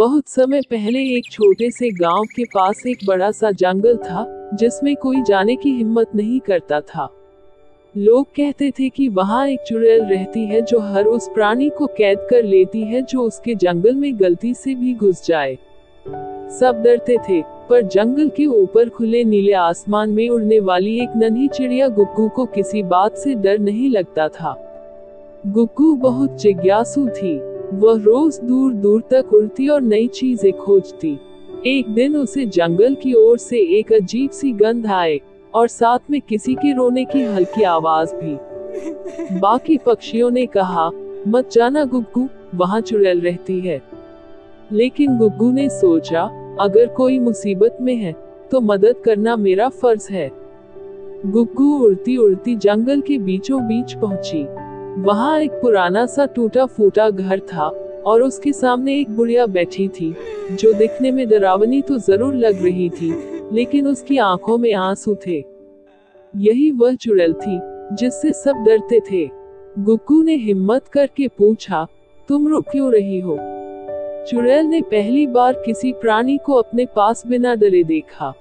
बहुत समय पहले एक छोटे से गांव के पास एक बड़ा सा जंगल था, जिसमें कोई जाने की हिम्मत नहीं करता था। लोग कहते थे कि वहां एक चुड़ैल रहती है जो हर उस प्राणी को कैद कर लेती है जो उसके जंगल में गलती से भी घुस जाए। सब डरते थे, पर जंगल के ऊपर खुले नीले आसमान में उड़ने वाली एक नन्ही चिड़िया गुग्गू को किसी बात से डर नहीं लगता था। गुग्गू बहुत जिज्ञासु थी। वह रोज दूर दूर तक उड़ती और नई चीजें खोजती। एक दिन उसे जंगल की ओर से एक अजीब सी गंध आए और साथ में किसी के रोने की हल्की आवाज भी। बाकी पक्षियों ने कहा, मत जाना गुग्गू, वहाँ चुड़ैल रहती है। लेकिन गुग्गू ने सोचा, अगर कोई मुसीबत में है तो मदद करना मेरा फर्ज है। गुग्गू उड़ती उड़ती जंगल के बीचों बीच पहुंची। वहाँ एक पुराना सा टूटा फूटा घर था और उसके सामने एक बुढ़िया बैठी थी, जो दिखने में डरावनी तो जरूर लग रही थी, लेकिन उसकी आंखों में आंसू थे। यही वह चुड़ैल थी जिससे सब डरते थे। गुग्गू ने हिम्मत करके पूछा, तुम रो क्यों रही हो? चुड़ैल ने पहली बार किसी प्राणी को अपने पास बिना डरे देखा।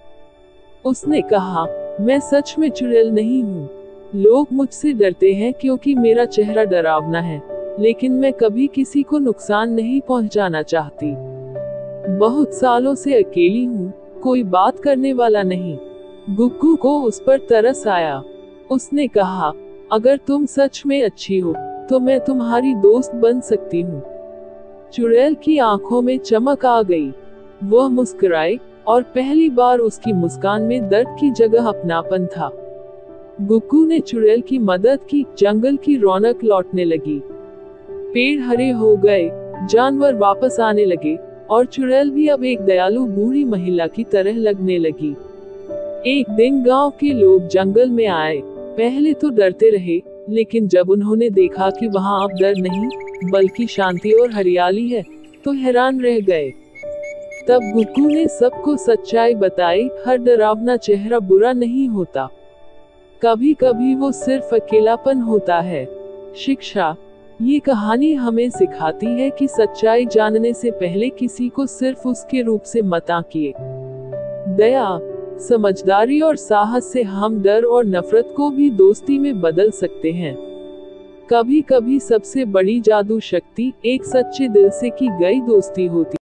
उसने कहा, मैं सच में चुड़ैल नहीं हूँ। लोग मुझसे डरते हैं क्योंकि मेरा चेहरा डरावना है, लेकिन मैं कभी किसी को नुकसान नहीं पहुंचाना चाहती। बहुत सालों से अकेली हूँ, कोई बात करने वाला नहीं। गुग्गू को उस पर तरस आया। उसने कहा, अगर तुम सच में अच्छी हो तो मैं तुम्हारी दोस्त बन सकती हूँ। चुड़ैल की आंखों में चमक आ गई। वह मुस्कुराई और पहली बार उसकी मुस्कान में दर्द की जगह अपनापन था। गुग्गू ने चुड़ैल की मदद की, जंगल की रौनक लौटने लगी। पेड़ हरे हो गए, जानवर वापस आने लगे और चुड़ैल भी अब एक दयालु बूढ़ी महिला की तरह लगने लगी। एक दिन गांव के लोग जंगल में आए। पहले तो डरते रहे, लेकिन जब उन्होंने देखा कि वहां अब डर नहीं बल्कि शांति और हरियाली है, तो हैरान रह गए। तब गुग्गू ने सबको सच्चाई बताई, हर डरावना चेहरा बुरा नहीं होता, कभी कभी वो सिर्फ अकेलापन होता है। शिक्षा, ये कहानी हमें सिखाती है कि सच्चाई जानने से पहले किसी को सिर्फ उसके रूप से मत आंकिए। दया, समझदारी और साहस से हम डर और नफरत को भी दोस्ती में बदल सकते हैं। कभी कभी सबसे बड़ी जादू शक्ति एक सच्चे दिल से की गई दोस्ती होती है।